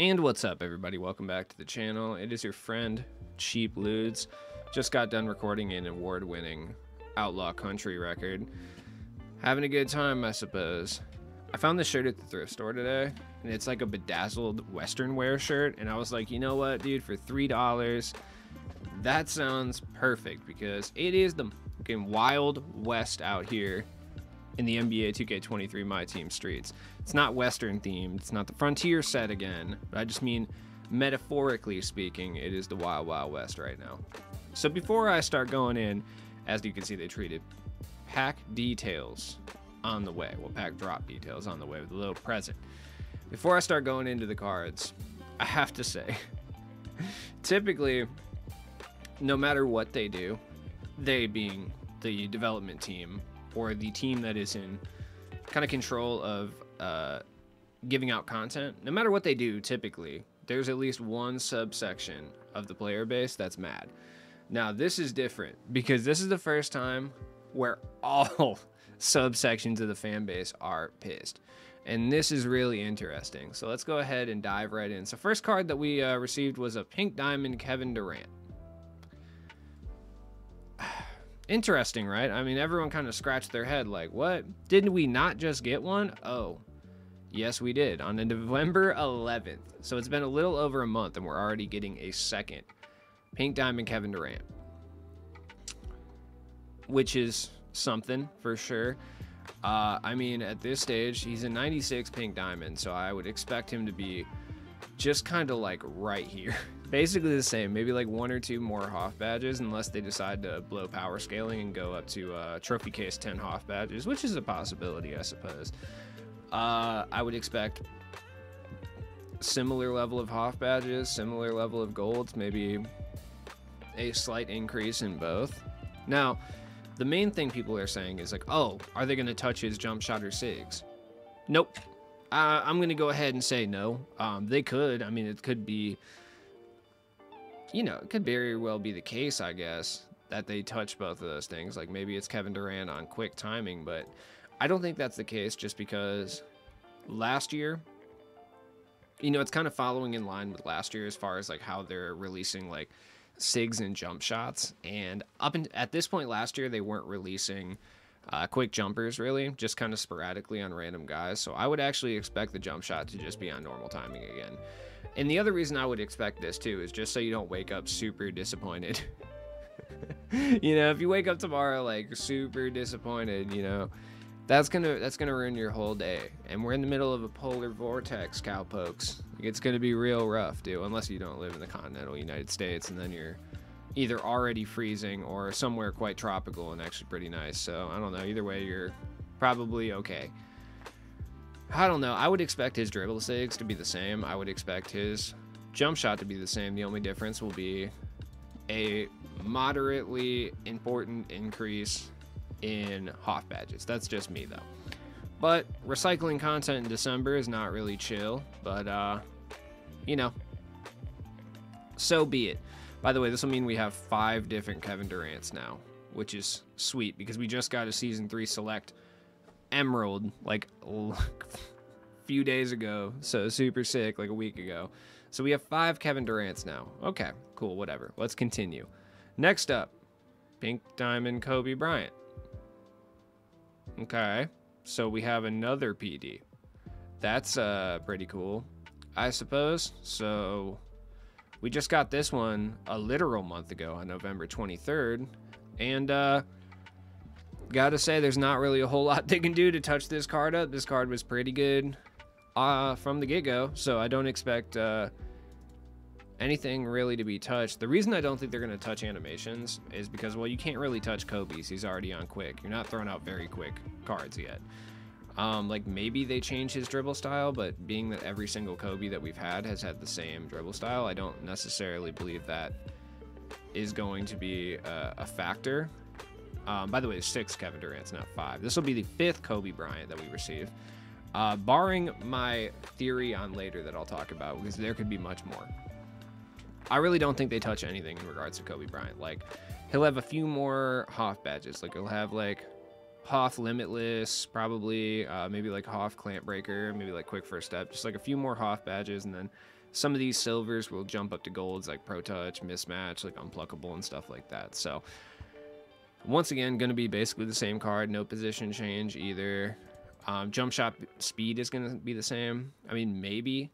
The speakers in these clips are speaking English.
And what's up, everybody? Welcome back to the channel. It is your friend Cheap Ludes. Just got done recording an award-winning Outlaw Country record. Having a good time, I suppose. I found this shirt at the thrift store today, and it's like a bedazzled Western wear shirt, and I was like, you know what, dude, for $3, that sounds perfect, because it is the fucking Wild West out here in the NBA 2K23 My Team streets. It's not Western themed, it's not the Frontier set again, but I just mean, metaphorically speaking, it is the Wild Wild West right now. So before I start going in, as you can see, they treated pack details on the way. Well, pack drop details on the way with a little present. Before I start going into the cards, I have to say, typically, no matter what they do, they being the development team or the team that is in kind of control of giving out content, no matter what they do, typically, there's at least one subsection of the player base that's mad. Now, this is different because this is the first time where all subsections of the fan base are pissed. And this is really interesting. So let's go ahead and dive right in. So first card that we received was a Pink Diamond Kevin Durant. Interesting, right? I mean, everyone kind of scratched their head like, what? Didn't we not just get one? Oh, yes, we did on November 11th. So it's been a little over a month and we're already getting a second Pink Diamond Kevin Durant, which is something for sure. I mean, at this stage, he's a 96 Pink Diamond, so I would expect him to be just kind of like right here. Basically the same, maybe like one or two more Hoff badges, unless they decide to blow power scaling and go up to trophy case 10 Hoff badges, which is a possibility, I suppose. I would expect similar level of Hoff badges, similar level of golds, maybe a slight increase in both. Now, the main thing people are saying is like, oh, are they going to touch his jump shot or SIGs? Nope. I'm going to go ahead and say no. They could. I mean, it could be, you know, it could very well be the case, I guess, that they touch both of those things. Like maybe it's Kevin Durant on quick timing, but I don't think that's the case just because last year, you know, it's kind of following in line with last year as far as like how they're releasing like SIGs and jump shots. And at this point last year, they weren't releasing quick jumpers really, just kind of sporadically on random guys. So I would actually expect the jump shot to just be on normal timing again. And the other reason I would expect this too is just so you don't wake up super disappointed. You know, if you wake up tomorrow like super disappointed, you know, that's gonna ruin your whole day. And we're in the middle of a polar vortex, cowpokes. It's gonna be real rough, dude, unless you don't live in the continental United States, and then you're either already freezing or somewhere quite tropical and actually pretty nice. So I don't know, either way you're probably okay. I don't know, I would expect his dribble SIGs to be the same. I would expect his jump shot to be the same. The only difference will be a moderately important increase in Hoff badges. That's just me though. But recycling content in December is not really chill, but you know, so be it. By the way, this will mean we have 5 different Kevin Durants now, which is sweet because we just got a Season 3 Select Emerald like a few days ago, so super sick, like a week ago. So we have 5 Kevin Durants now. Okay, cool, whatever. Let's continue. Next up, Pink Diamond Kobe Bryant. Okay, so we have another PD. That's pretty cool, I suppose. So we just got this one a literal month ago on November 23rd, and gotta say there's not really a whole lot they can do to touch this card up. This card was pretty good from the get-go, so I don't expect anything really to be touched. The reason I don't think they're going to touch animations is because, well, you can't really touch Kobe's. He's already on quick. You're not throwing out very quick cards yet. Like maybe they change his dribble style, but being that every single Kobe that we've had has had the same dribble style, I don't necessarily believe that is going to be a factor. By the way, there's 6 Kevin Durant's, not 5. This will be the 5th Kobe Bryant that we receive. Barring my theory on later that I'll talk about, because there could be much more. I really don't think they touch anything in regards to Kobe Bryant. Like, he'll have a few more Hoff badges. Like, he'll have, like, Hoff Limitless, probably, maybe, like, Hoff Clamp Breaker, maybe, like, Quick First Step. Just, like, a few more Hoff badges, and then Some of these silvers will jump up to golds, like Pro Touch, Mismatch, like Unpluckable and stuff like that. So once again, going to be basically the same card, no position change either. Jump shot speed is going to be the same. I mean, maybe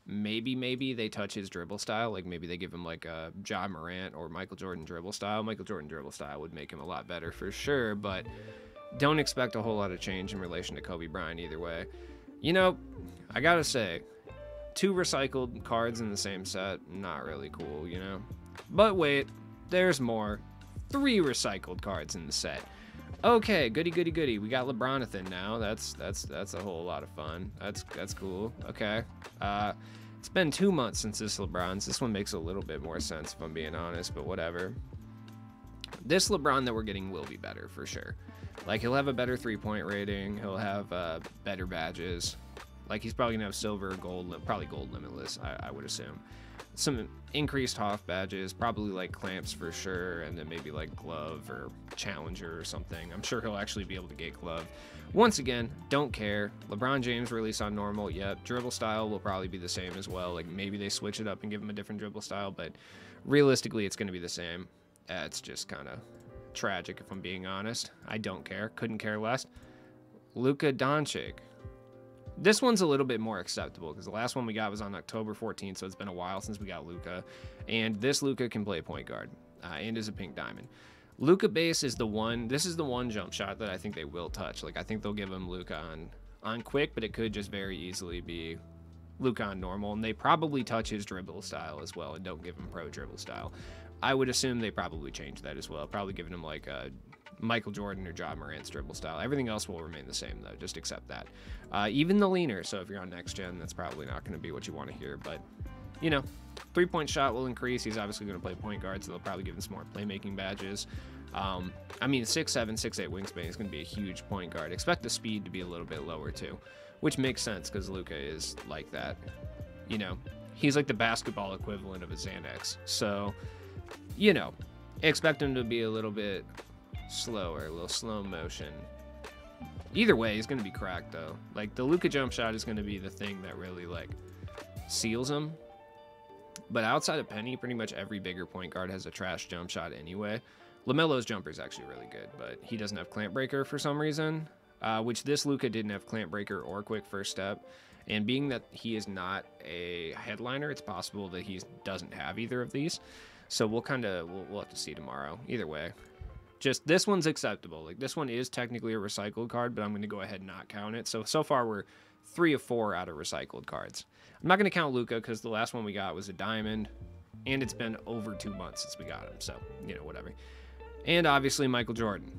they touch his dribble style. Like maybe they give him like a Ja Morant or Michael Jordan dribble style. Michael Jordan dribble style would make him a lot better for sure, but don't expect a whole lot of change in relation to Kobe Bryant either way. You know, I gotta say, 2 recycled cards in the same set, not really cool, you know? But wait, there's more. 3 recycled cards in the set. Okay, goody. We got LeBronathan now. That's a whole lot of fun. That's cool. Okay. It's been 2 months since this LeBron's. This one makes a little bit more sense if I'm being honest, but whatever. This LeBron that we're getting will be better for sure. Like, he'll have a better 3-point rating. He'll have better badges. Like, he's probably gonna have silver, gold, probably gold limitless, I would assume. Some increased Hoff badges, probably like clamps for sure, and then maybe like glove or challenger or something. I'm sure he'll actually be able to get glove. Once again, don't care. LeBron James release on normal. Yep, dribble style will probably be the same as well. Like maybe they switch it up and give him a different dribble style, but realistically, it's going to be the same. It's just kind of tragic if I'm being honest. I don't care. Couldn't care less. Luka Doncic. This one's a little bit more acceptable because the last one we got was on October 14th, so it's been a while since we got Luka. And this Luka can play point guard and is a pink diamond. Luka base is the one. This is the one jump shot that I think they will touch. Like I think they'll give him Luka on quick, but it could just very easily be Luka on normal, and they probably touch his dribble style as well and don't give him pro dribble style. I would assume they probably change that as well, probably giving him like a Michael Jordan or Ja Morant's dribble style. Everything else will remain the same though, just accept that. Even the leaner, so if you're on next gen, that's probably not going to be what you want to hear, but you know, 3-point shot will increase. He's obviously going to play point guard, so they'll probably give him some more playmaking badges. I mean, 6'7", 6'8" wingspan is going to be a huge point guard. Expect the speed to be a little bit lower too, which makes sense because Luka is like that. You know, he's like the basketball equivalent of a Xanax. So, you know, expect him to be a little bit slower, a little slow motion. Either way, he's going to be cracked though. Like the Luka jump shot is going to be the thing that really like seals him. But outside of Penny, pretty much every bigger point guard has a trash jump shot anyway. LaMelo's jumper is actually really good, but he doesn't have clamp breaker for some reason, which this Luka didn't have clamp breaker or quick first step. And being that he is not a headliner, it's possible that he doesn't have either of these. So we'll have to see tomorrow. Either way, just this one's acceptable. Like this one is technically a recycled card, but I'm going to go ahead and not count it. So far we're 3 of 4 out of recycled cards. I'm not going to count Luka because the last one we got was a diamond, and it's been over 2 months since we got him. So, you know, whatever. And obviously Michael Jordan.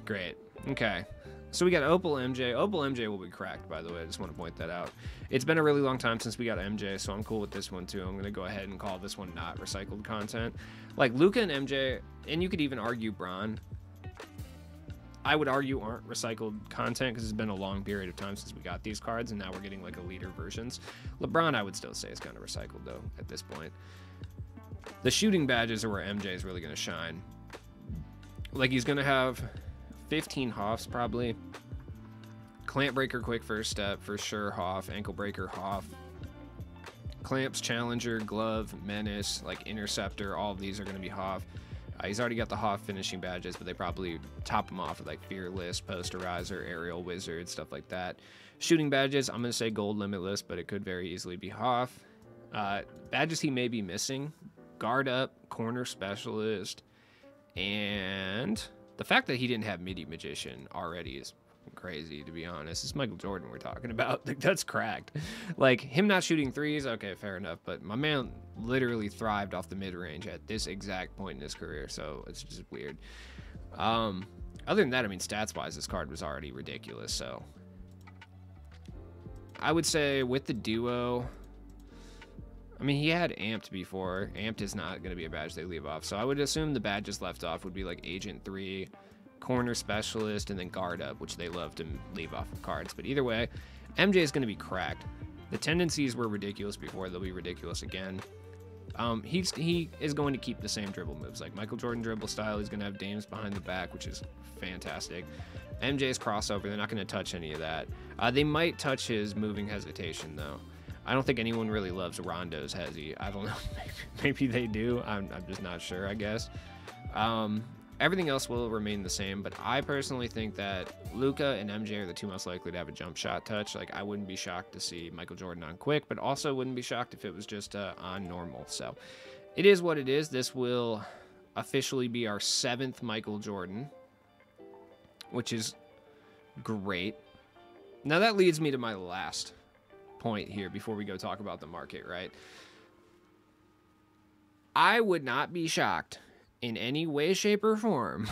Great. Okay. So we got Opal MJ. Opal MJ will be cracked, by the way. I just want to point that out. It's been a really long time since we got MJ, so I'm cool with this one too. I'm going to go ahead and call this one not recycled content. Like Luka and MJ, and you could even argue Bron, I would argue aren't recycled content because it's been a long period of time since we got these cards, and now we're getting like elite versions. LeBron, I would still say is kind of recycled though at this point. The shooting badges are where MJ is really going to shine. Like he's going to have 15 Hoffs probably. Clamp breaker, quick first step for sure. Hoff, ankle breaker, Hoff. Clamps, challenger, glove, menace, like interceptor. All of these are going to be Hoff. He's already got the Hoff finishing badges, but they probably top him off with like fearless, posterizer, aerial wizard, stuff like that. Shooting badges, I'm going to say gold limitless, but it could very easily be Hoff. Badges he may be missing: guard up, corner specialist, and the fact that he didn't have midi magician already is crazy, to be honest. It's Michael Jordan we're talking about. Like, that's cracked. Like him not shooting threes, okay, fair enough, but my man literally thrived off the mid-range at this exact point in his career, so it's just weird. Other than that, I mean, stats wise this card was already ridiculous, so I would say with the duo, I mean, he had Amped before. Amped is not going to be a badge they leave off, so I would assume the badges left off would be like Agent 3, corner specialist, and then guard up, which they love to leave off of cards. But either way, MJ is going to be cracked. The tendencies were ridiculous before, they'll be ridiculous again. He is going to keep the same dribble moves, like Michael Jordan dribble style. He's going to have Dames behind the back, which is fantastic. MJ's crossover, they're not going to touch any of that. They might touch his moving hesitation though. I don't think anyone really loves Rondo's Hezzy. I don't know. Maybe they do. I'm just not sure, I guess. Everything else will remain the same, but I personally think that Luka and MJ are the two most likely to have a jump shot touch. Like, I wouldn't be shocked to see Michael Jordan on quick, but also wouldn't be shocked if it was just on normal. So it is what it is. This will officially be our 7th Michael Jordan, which is great. Now that leads me to my last point here before we go talk about the market, right? I would not be shocked in any way, shape, or form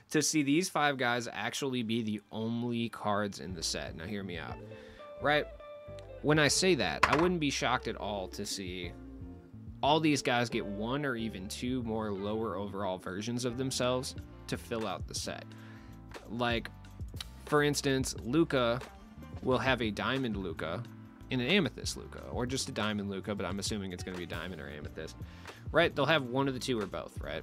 to see these 5 guys actually be the only cards in the set. Now hear me out, right? When I say that, I wouldn't be shocked at all to see all these guys get 1 or even 2 more lower overall versions of themselves to fill out the set. Like, for instance, Luka will have a diamond Luka and an amethyst Luka, or just a diamond Luka, but I'm assuming it's going to be diamond or amethyst, right? They'll have one of the two or both, right?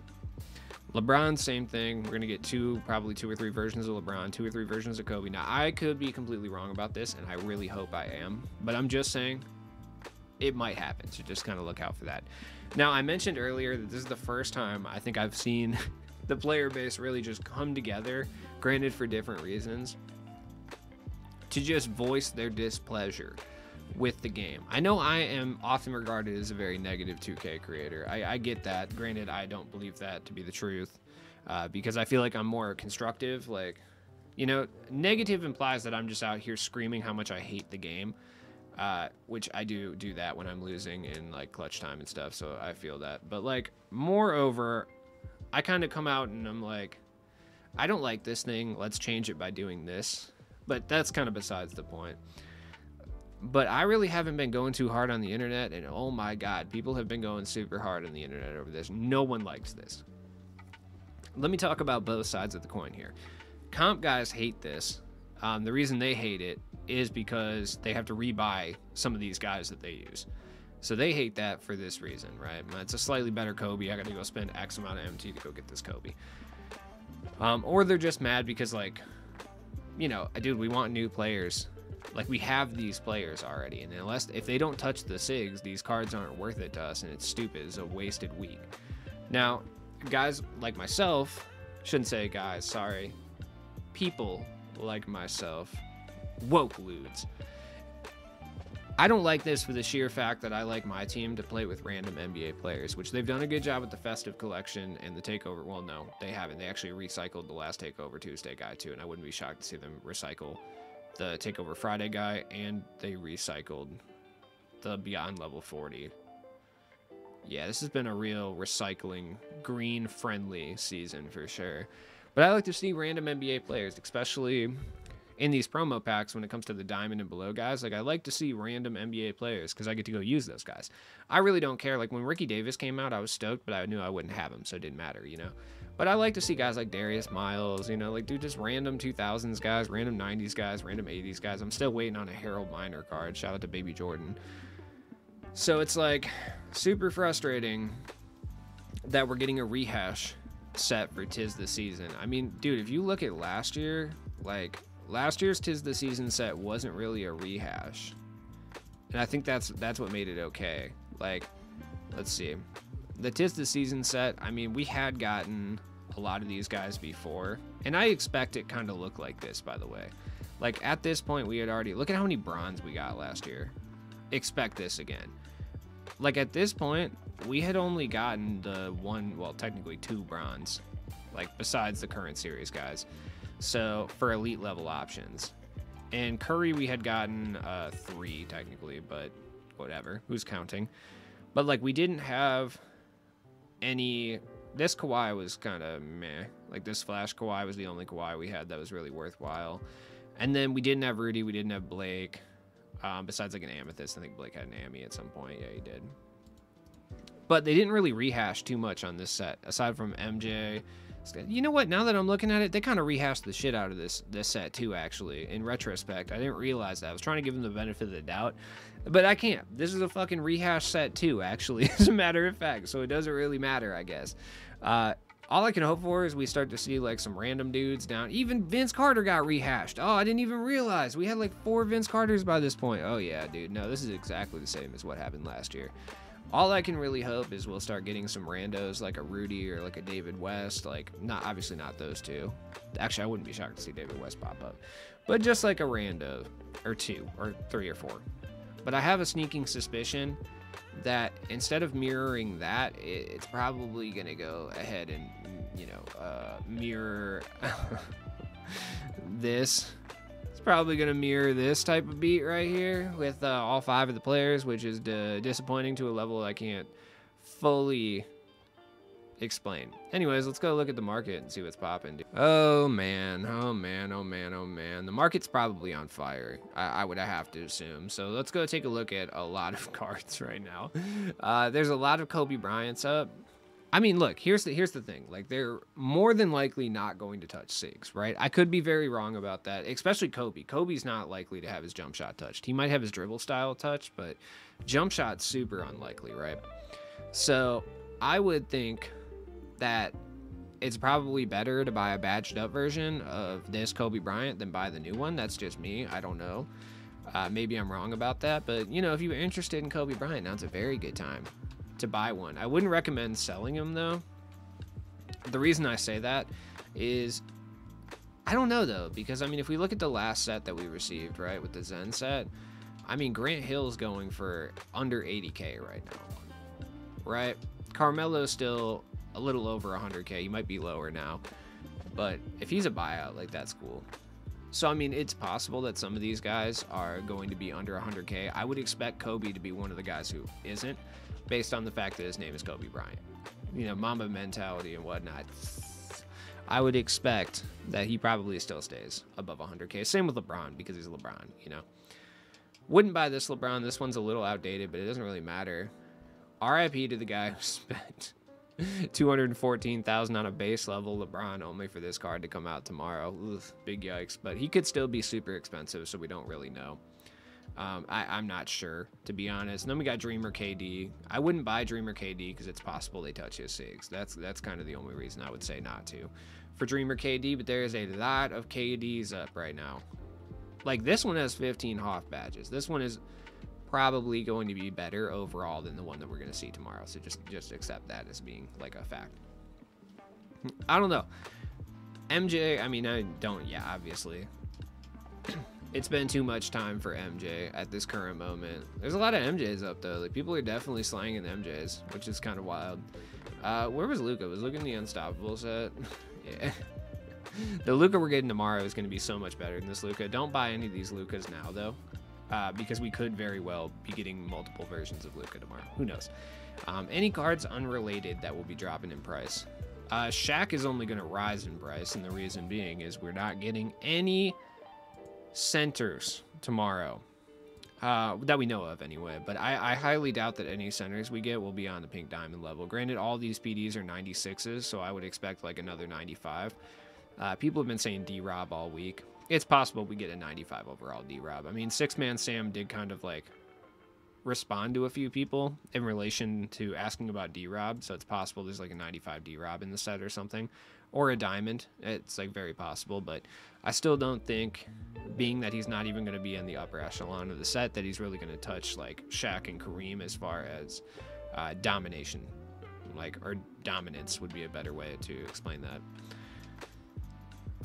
LeBron, same thing. We're going to get probably 2 or 3 versions of LeBron, 2 or 3 versions of Kobe. Now, I could be completely wrong about this, and I really hope I am, but I'm just saying it might happen, so just kind of look out for that. Now, I mentioned earlier that this is the first time I think I've seen the player base really just come together, granted for different reasons, to just voice their displeasure with the game. I know I am often regarded as a very negative 2K creator. I get that. Granted, I don't believe that to be the truth, because I feel like I'm more constructive. Like, you know, negative implies that I'm just out here screaming how much I hate the game, which I do that when I'm losing in like clutch time and stuff, so I feel that. But like, moreover, I kind of come out and I'm like, I don't like this thing, let's change it by doing this. But that's kind of besides the point. But I really haven't been going too hard on the internet, and oh my god, people have been going super hard on the internet over this. No one likes this. Let me talk about both sides of the coin here. Comp guys hate this. The reason they hate it is because they have to rebuy some of these guys that they use. So they hate that for this reason, right? It's a slightly better Kobe. I got to go spend X amount of MT to go get this Kobe. Or they're just mad because, like, you know, dude, we want new players. Like, we have these players already, and if they don't touch the SIGs, these cards aren't worth it to us, and it's stupid. It's a wasted week. Now, guys like myself, shouldn't say guys, sorry, people like myself, woke ludes. I don't like this for the sheer fact that I like my team to play with random NBA players, which they've done a good job with the Festive Collection and the Takeover. Well, no, they haven't. They actually recycled the last Takeover Tuesday guy, too, and I wouldn't be shocked to see them recycle the Takeover Friday guy, and they recycled the Beyond Level 40. Yeah, this has been a real recycling, green-friendly season for sure. But I like to see random NBA players, especially in these promo packs when it comes to the diamond and below guys. Like, I like to see random NBA players because I get to go use those guys. I really don't care. Like, when Ricky Davis came out, I was stoked, but I knew I wouldn't have him, so it didn't matter, you know? But I like to see guys like Darius Miles, you know, like, dude, just random 2000s guys, random 90s guys, random 80s guys. I'm still waiting on a Harold Miner card. Shout out to Baby Jordan. So it's, like, super frustrating that we're getting a rehash set for 'Tis the Season. I mean, dude, if you look at last year, like, last year's 'Tis the Season set wasn't really a rehash. And I think that's what made it okay. Like, let's see. The 'Tis the Season set, I mean, we had gotten a lot of these guys before. And I expect it kind of look like this, by the way. Like, at this point, we had already... Look at how many bronze we got last year. Expect this again. Like, at this point, we had only gotten the one... Well, technically 2 bronze. Like, besides the current series guys. So, for elite level options. And Curry, we had gotten 3, technically, but whatever. Who's counting? But, like, we didn't have any... This Kawhi was kind of meh. Like, this Flash Kawhi was the only Kawhi we had that was really worthwhile. And then we didn't have Rudy. We didn't have Blake. Besides, like, an Amethyst. I think Blake had an Ami at some point. Yeah, he did. But they didn't really rehash too much on this set. Aside from MJ... You know what? Now that I'm looking at it, they kind of rehashed the shit out of this set too, actually. In retrospect, I didn't realize that. I was trying to give them the benefit of the doubt, but I can't. This is a fucking rehash set too, actually, as a matter of fact, so it doesn't really matter, I guess. All I can hope for is we start to see like some random dudes down. Even Vince Carter got rehashed. Oh, I didn't even realize we had like 4 Vince Carters by this point. Oh yeah, dude. No, this is exactly the same as what happened last year. All I can really hope is we'll start getting some randos like a Rudy or like a David West. Like, not obviously not those two. Actually, I wouldn't be shocked to see David West pop up, but just like a rando or 2 or 3 or 4. But I have a sneaking suspicion that instead of mirroring that, it's probably gonna go ahead and, you know, mirror this. It's probably gonna mirror this type of beat right here with all 5 of the players, which is disappointing to a level I can't fully explain. Anyways, let's go look at the market and see what's popping. Oh man, oh man, oh man, oh man. The market's probably on fire. I would have to assume. So let's go take a look at a lot of cards right now. There's a lot of Kobe Bryant's up. I mean, look, here's the thing. Like, they're more than likely not going to touch SIGs, right? I could be very wrong about that, especially Kobe. Kobe's not likely to have his jump shot touched. He might have his dribble style touched, but jump shot's super unlikely, right? So I would think that it's probably better to buy a badged up version of this Kobe Bryant than buy the new one. That's just me. I don't know. Maybe I'm wrong about that, but you know, if you're interested in Kobe Bryant, now's a very good time to buy one. I wouldn't recommend selling him though. The reason I say that is, I don't know though, because I mean, if we look at the last set that we received, right, with the Zen set, I mean, Grant Hill's going for under 80K right now, right? Carmelo's still a little over 100K. He might be lower now, but if he's a buyout, like, that's cool. So I mean, it's possible that some of these guys are going to be under 100K. I would expect Kobe to be one of the guys who isn't, based on the fact that his name is Kobe Bryant. You know, Mamba mentality and whatnot. I would expect that he probably still stays above 100K. Same with LeBron, because he's LeBron, you know. Wouldn't buy this LeBron. This one's a little outdated, but it doesn't really matter. RIP to the guy who spent $214,000 on a base level LeBron only for this card to come out tomorrow. Ugh, big yikes. But he could still be super expensive, so we don't really know. I'm not sure, to be honest. And then we got Dreamer KD. I wouldn't buy Dreamer KD because it's possible they touch his SIGs. That's kind of the only reason I would say not to for Dreamer KD. But there is a lot of KDs up right now. Like, this one has 15 Hoff badges. This one is probably going to be better overall than the one that we're going to see tomorrow. So just accept that as being like a fact. I don't know. MJ, I mean, I don't, yeah, obviously. It's been too much time for MJ at this current moment. There's a lot of MJs up though. Like, people are definitely slanging MJs, which is kind of wild. Where was Luka? Was Luka in the Unstoppable set? Yeah. The Luka we're getting tomorrow is going to be so much better than this Luka. Don't buy any of these Lukas now though, because we could very well be getting multiple versions of Luka tomorrow. Who knows? Any cards unrelated that will be dropping in price. Shaq is only going to rise in price, and the reason being is we're not getting any centers tomorrow that we know of anyway, but I highly doubt that any centers we get will be on the pink diamond level. Granted, all these PDs are 96s, so I would expect like another 95. People have been saying D-Rob all week. It's possible we get a 95 overall D-Rob. I mean, Six Man Sam did kind of like respond to a few people in relation to asking about D-Rob, so it's possible there's like a 95 D-Rob in the set or something, or a diamond. It's like very possible, but I still don't think, being that he's not even going to be in the upper echelon of the set, that he's really going to touch like Shaq and Kareem as far as domination, like, or dominance would be a better way to explain that.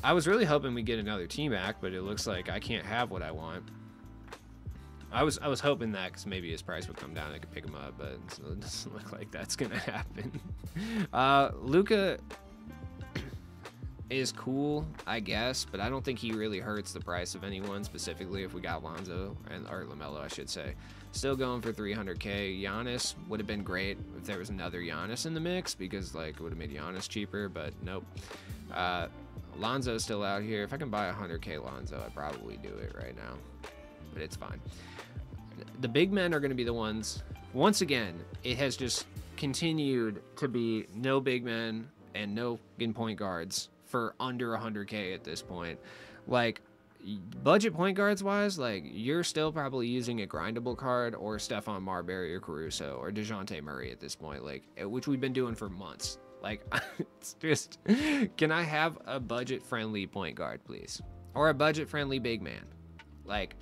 I was really hoping we get another T-Mac, but it looks like I can't have what I want. I was hoping that, because maybe his price would come down and I could pick him up, but it doesn't look like that's gonna happen. Luka is cool, I guess, but I don't think he really hurts the price of anyone, specifically if we got Lonzo, or LaMelo, I should say. Still going for 300K. Giannis would have been great if there was another Giannis in the mix, because like it would have made Giannis cheaper, but nope. Lonzo's still out here. If I can buy 100K Lonzo, I'd probably do it right now, but it's fine. The big men are going to be the ones. Once again, it has just continued to be no big men and no point guards for under 100K at this point. Like, budget point guards wise, like, you're still probably using a grindable card or Stephon Marbury or Caruso or DeJounte Murray at this point, like, which we've been doing for months. Like, it's just, can I have a budget-friendly point guard, please? Or a budget-friendly big man? Like,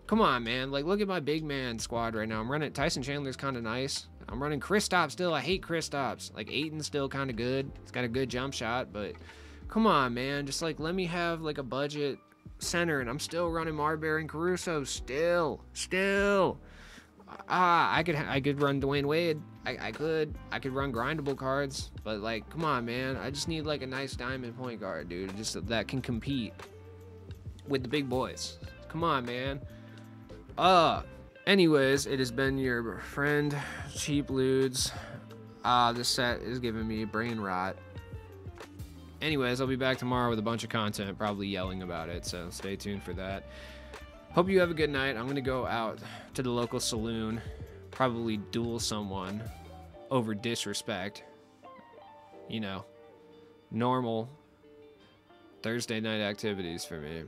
come on, man. Like, look at my big man squad right now. I'm running Tyson Chandler's kind of nice. I'm running Kristaps still. I hate Kristaps. Like, Ayton's still kind of good. He's got a good jump shot, but come on, man. Just, like, let me have, like, a budget center, and I'm still running Marbury and Caruso. Still. I could run Dwayne Wade. I could run grindable cards, but, like, come on, man. I just need, like, a nice diamond point guard, dude, just that can compete with the big boys. Come on, man. Anyways, it has been your friend Cheap Ludes. This set is giving me brain rot. Anyways, I'll be back tomorrow with a bunch of content, probably yelling about it, so stay tuned for that. Hope you have a good night. I'm going to go out to the local saloon, probably duel someone over disrespect. You know, normal Thursday night activities for me.